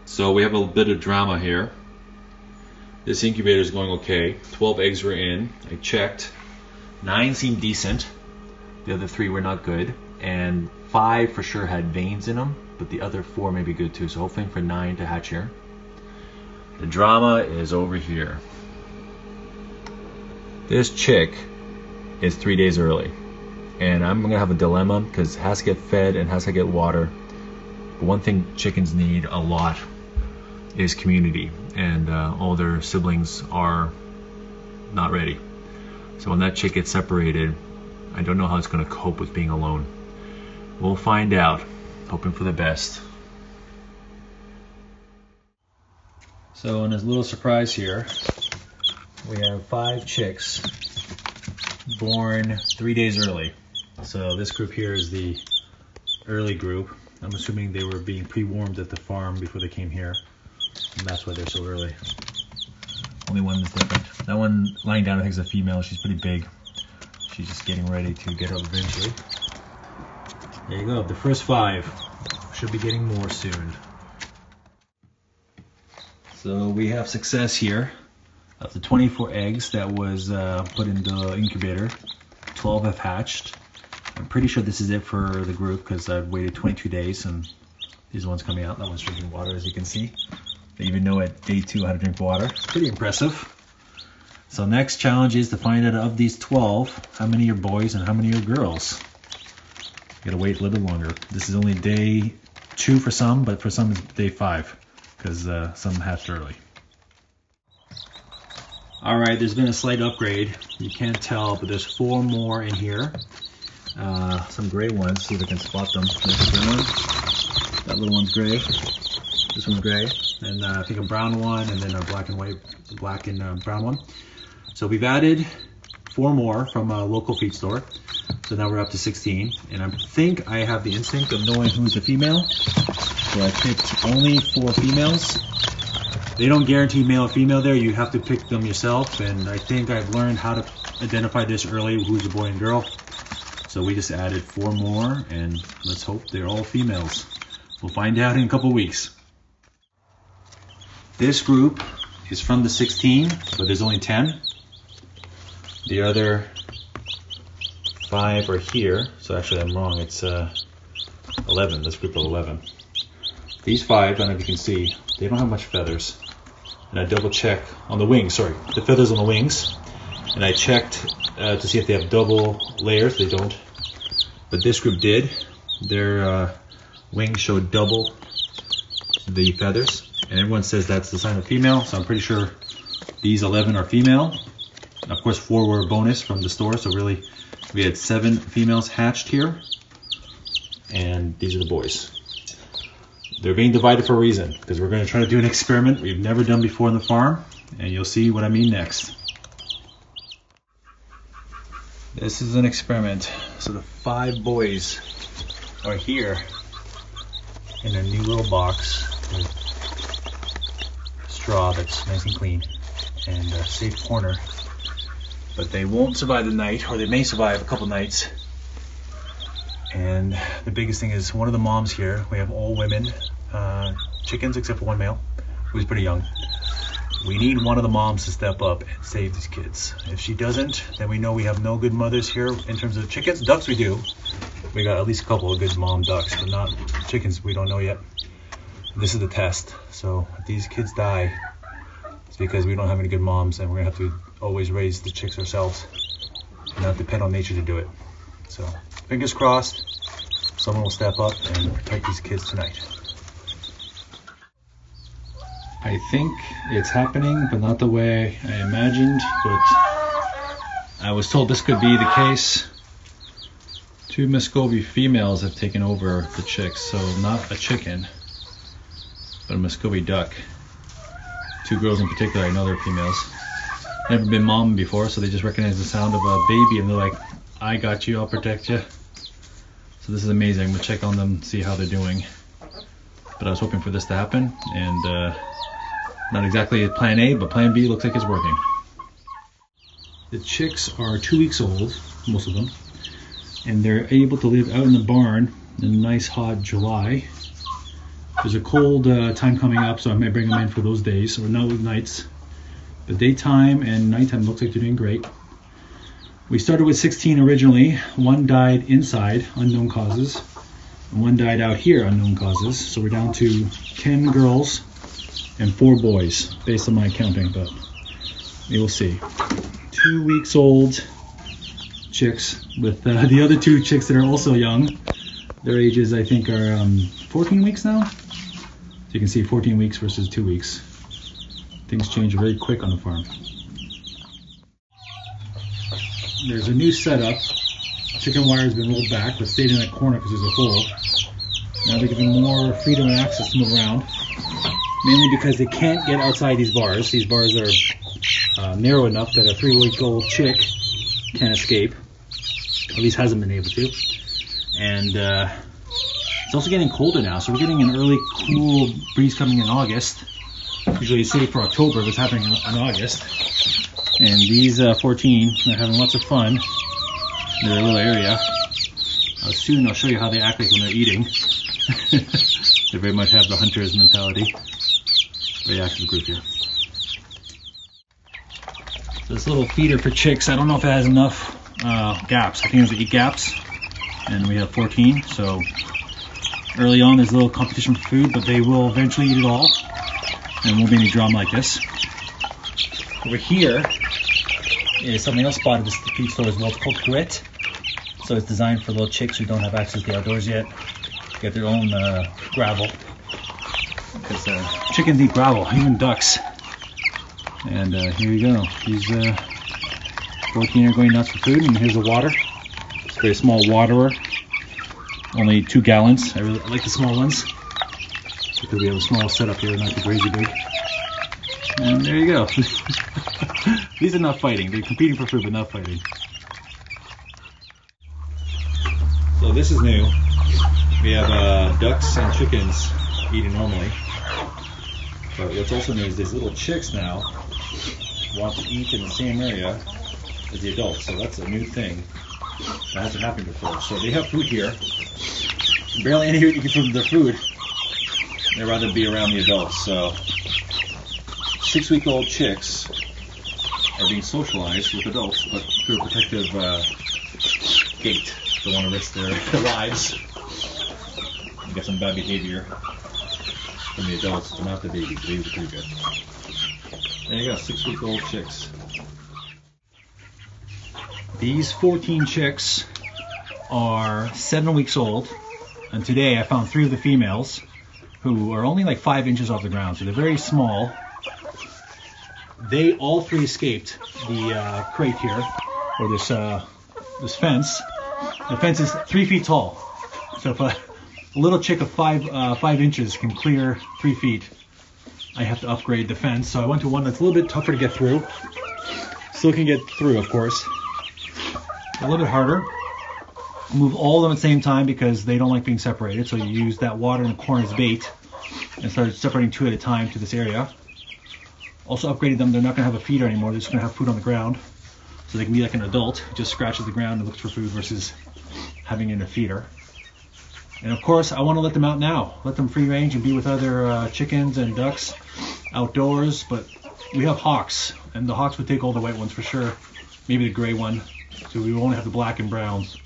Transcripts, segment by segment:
So we have a bit of drama here. This incubator is going okay. 12 eggs were in. I checked. 9 seemed decent. The other 3 were not good. And 5 for sure had veins in them, but the other 4 may be good too. So hoping for 9 to hatch here. The drama is over here. This chick is 3 days early. And I'm gonna have a dilemma because it has to get fed and has to get water. But one thing chickens need a lot is community, and all their siblings are not ready. So when that chick gets separated, I don't know how it's gonna cope with being alone. We'll find out, hoping for the best. So in this little surprise here, we have 5 chicks born 3 days early. So this group here is the early group. I'm assuming they were being pre-warmed at the farm before they came here, and that's why they're so early. Only one is different. That one lying down I think is a female. She's pretty big. She's just getting ready to get up eventually. There you go, the first 5. Should be getting more soon. So we have success here. Of the 24 eggs that was put in the incubator, 12 have hatched. I'm pretty sure this is it for the group because I've waited 22 days and these ones coming out. That one's drinking water, as you can see. They even know at day 2 how to drink water. Pretty impressive. So next challenge is to find out of these 12, how many are boys and how many are girls. You gotta wait a little bit longer. This is only day 2 for some, but for some it's day 5 because some hatched early. All right, there's been a slight upgrade. You can't tell, but there's 4 more in here. Some gray ones, see if I can spot them. There's a gray one. That little one's gray. This one's gray. And I think a brown one, and then a black and white, black and brown one. So we've added 4 more from a local feed store. So now we're up to 16. And I think I have the instinct of knowing who's a female. So I picked only 4 females. They don't guarantee male or female there. You have to pick them yourself. And I think I've learned how to identify this early, who's a boy and girl. So we just added 4 more, and let's hope they're all females. We'll find out in a couple weeks. This group is from the 16, but there's only 10. The other 5 are here. So actually I'm wrong, it's 11, this group of 11. These 5, I don't know if you can see, they don't have much feathers. And I double check on the wings, sorry, the feathers on the wings. And I checked to see if they have double layers. They don't. But this group did. Their wings showed double the feathers. And everyone says that's the sign of female. So I'm pretty sure these 11 are female. And of course, 4 were a bonus from the store. So really, we had 7 females hatched here. And these are the boys. They're being divided for a reason, because we're going to try to do an experiment we've never done before on the farm. And you'll see what I mean next. This is an experiment. So the 5 boys are here in a new little box with straw that's nice and clean and a safe corner. But they won't survive the night, or they may survive a couple nights. And the biggest thing is one of the moms here, we have all women, chickens except for 1 male, who's pretty young. We need one of the moms to step up and save these kids. If she doesn't, then we know we have no good mothers here in terms of chickens. Ducks we do. We got at least a couple of good mom ducks, but not chickens, we don't know yet. This is the test. So if these kids die, it's because we don't have any good moms, and we're gonna have to always raise the chicks ourselves and not depend on nature to do it. So fingers crossed, someone will step up and protect these kids tonight. I think it's happening, but not the way I imagined, but I was told this could be the case. 2 Muscovy females have taken over the chicks, so not a chicken, but a Muscovy duck. 2 girls in particular, I know they're females. Never been mom before, so they just recognize the sound of a baby and they're like, I got you, I'll protect you. So this is amazing. I'm gonna check on them, see how they're doing. But I was hoping for this to happen, and not exactly plan A, but plan B looks like it's working. The chicks are 2 weeks old, most of them, and they're able to live out in the barn in a nice hot July There's a cold time coming up, so I may bring them in for those days, or no nights. But daytime and nighttime looks like they're doing great. We started with 16 originally. One died inside, unknown causes. And one died out here, unknown causes. So we're down to 10 girls and 4 boys, based on my counting, but we will see. 2 weeks old chicks with the other 2 chicks that are also young. Their ages, I think, are 14 weeks now. So you can see 14 weeks versus 2 weeks. Things change very quick on the farm. There's a new setup. Chicken wire has been rolled back, but stayed in that corner because there's a hole. Now they're giving more freedom and access to move around. Mainly because they can't get outside these bars. These bars are narrow enough that a 3-week-old chick can't escape. At least hasn't been able to. And it's also getting colder now, so we're getting an early cool breeze coming in August. Usually it's safe for October, but it's happening in August. And these 14 are having lots of fun in their little area. Soon I'll show you how they act like when they're eating. They very much have the hunter's mentality. Very active group here. So this little feeder for chicks, I don't know if it has enough gaps. I think it's 8 gaps, and we have 14. So early on there's a little competition for food, but they will eventually eat it all, and won't be any drama like this. Over here is something else spotted at this feed store as well. It's called Grit. So it's designed for little chicks who don't have access to the outdoors yet. Get their own gravel. Because chickens eat gravel, even ducks. And here you go. These 14 are going nuts for food, and here's the water. It's a very small waterer. Only 2 gallons. I like the small ones because we have a small setup here, not too crazy big. And there you go. These are not fighting. They're competing for food, but not fighting. So this is new. We have ducks and chickens eating normally. But what's also new is these little chicks now want to eat in the same area as the adults. So that's a new thing. That hasn't happened before. So they have food here. Barely any eating from their food. They'd rather be around the adults. So 6-week-old chicks are being socialized with adults, but through a protective gate. Don't want to risk their lives. You got some bad behavior from the adults, but not the babies. The babies are pretty good. There you go, 6-week-old chicks. These 14 chicks are 7 weeks old, and today I found 3 of the females who are only like 5 inches off the ground, so they're very small. They all 3 escaped the crate here, or this fence. The fence is 3 feet tall, so if a little chick of 5 inches can clear 3 feet, I have to upgrade the fence. So I went to one that's a little bit tougher to get through. Still can get through, of course. A little bit harder. Move all of them at the same time because they don't like being separated. So you use that water in the corner as bait and start separating 2 at a time to this area. Also upgraded them. They're not going to have a feeder anymore. They're just going to have food on the ground. So they can be like an adult who just scratches the ground and looks for food versus having it in a feeder. And of course, I want to let them out now. Let them free range and be with other chickens and ducks outdoors. But we have hawks, and the hawks would take all the white ones for sure. Maybe the gray one. So we only have the black and browns.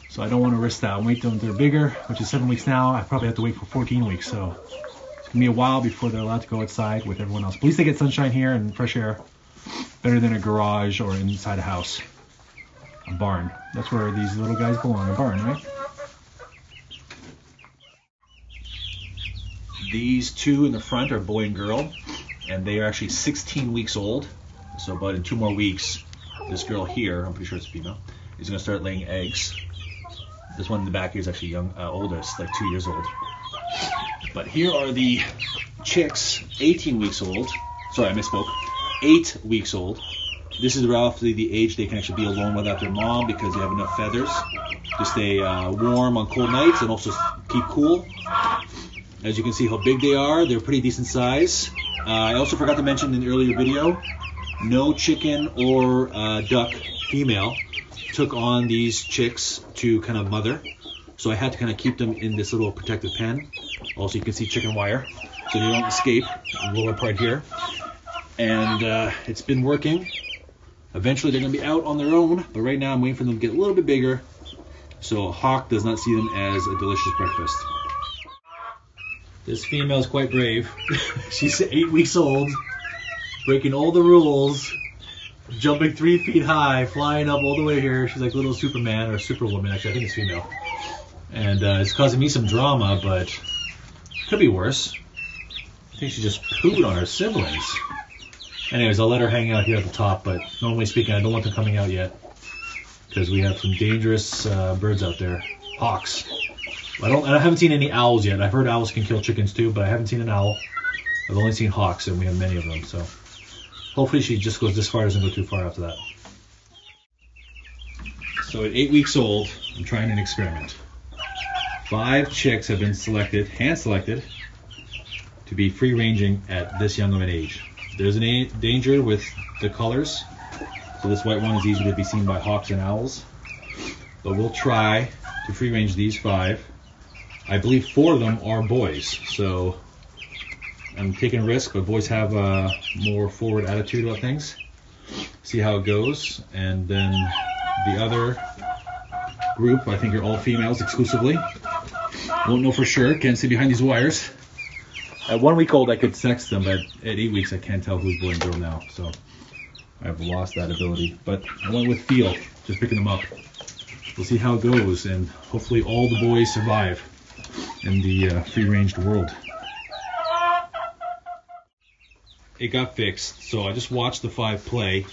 So I don't want to risk that. I'll wait till they're bigger, which is 7 weeks now. I probably have to wait for 14 weeks. So it's going to be a while before they're allowed to go outside with everyone else. But at least they get sunshine here and fresh air. Better than a garage or inside a house. A barn. That's where these little guys belong. A barn, right? These 2 in the front are boy and girl, and they are actually 16 weeks old. So about in 2 more weeks, this girl here, I'm pretty sure it's a female, is going to start laying eggs. This one in the back here is actually young, older, it's like 2 years old. But here are the chicks, 18 weeks old. Sorry, I misspoke. 8 weeks old. This is roughly the age they can actually be alone without their mom because they have enough feathers to stay warm on cold nights and also keep cool. As you can see how big they are, they're pretty decent size. I also forgot to mention in the earlier video, no chicken or duck female took on these chicks to kind of mother. So I had to kind of keep them in this little protective pen. Also, you can see chicken wire, so they don't escape the lower part here. And it's been working. Eventually, they're going to be out on their own, but right now I'm waiting for them to get a little bit bigger, so a hawk does not see them as a delicious breakfast. This female is quite brave. She's 8 weeks old, breaking all the rules, jumping 3 feet high, flying up all the way here. She's like little Superman or Superwoman, actually. I think it's female. And it's causing me some drama, but could be worse. I think she just pooed on her siblings. Anyways, I'll let her hang out here at the top, but normally speaking, I don't want them coming out yet because we have some dangerous birds out there. Hawks. I haven't seen any owls yet. I've heard owls can kill chickens too, but I haven't seen an owl. I've only seen hawks, and we have many of them, so hopefully she just goes this far, doesn't go too far after that. So at 8 weeks old, I'm trying an experiment. 5 chicks have been selected, hand-selected, to be free-ranging at this young of an age. There's a danger with the colors, so this white one is easy to be seen by hawks and owls. But we'll try to free-range these 5. I believe 4 of them are boys, so I'm taking a risk, but boys have a more forward attitude about things. See how it goes, and then the other group, I think, are all females exclusively. Won't know for sure, can't see behind these wires. At 1 week old, I could sex them, but at 8 weeks, I can't tell who's boy and girl now, so I've lost that ability. But I went with feel, just picking them up. We'll see how it goes, and hopefully all the boys survive in the free-ranged world. It got fixed, so I just watched the 5 play,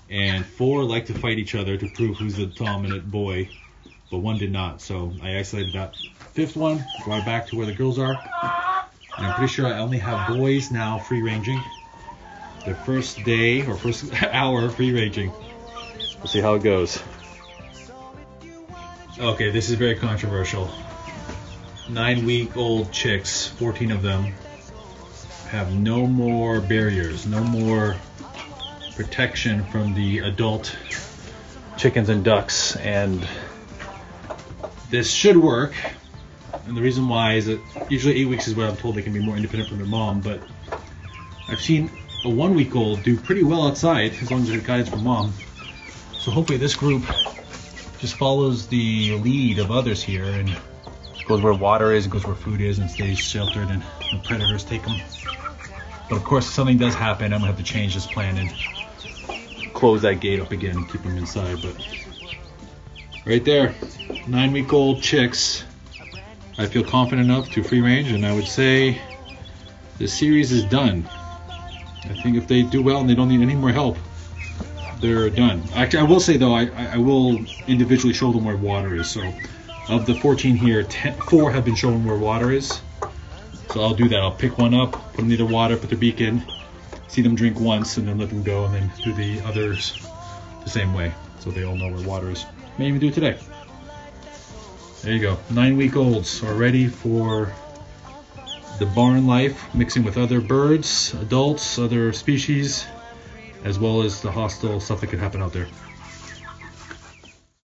and 4 like to fight each other to prove who's the dominant boy, but 1 did not, so I isolated that 5th one, brought it back to where the girls are, and I'm pretty sure I only have boys now free-ranging. Their first day, or first hour free-ranging. We'll see how it goes. Okay, this is very controversial. 9-week-old chicks, 14 of them, have no more barriers, no more protection from the adult chickens and ducks, and this should work. And the reason why is that usually 8 weeks is what I'm told they can be more independent from their mom, but I've seen a 1-week-old do pretty well outside as long as they have guidance from mom. So hopefully this group just follows the lead of others here and goes where water is and goes where food is and stays sheltered and no predators take them. But of course, if something does happen, I'm gonna have to change this plan and close that gate up again and keep them inside. But right there, 9-week-old chicks. I feel confident enough to free range, and I would say this series is done. I think if they do well and they don't need any more help, they're done. Actually, I will say though, I will individually show them where water is. So of the 14 here, 4 have been shown where water is. So I'll do that. I'll pick one up, put them near the water, put their beak in, see them drink once, and then let them go, and then do the others the same way, so they all know where water is. May even do it today. There you go. 9-week-olds are ready for the barn life, mixing with other birds, adults, other species, as well as the hostile stuff that could happen out there.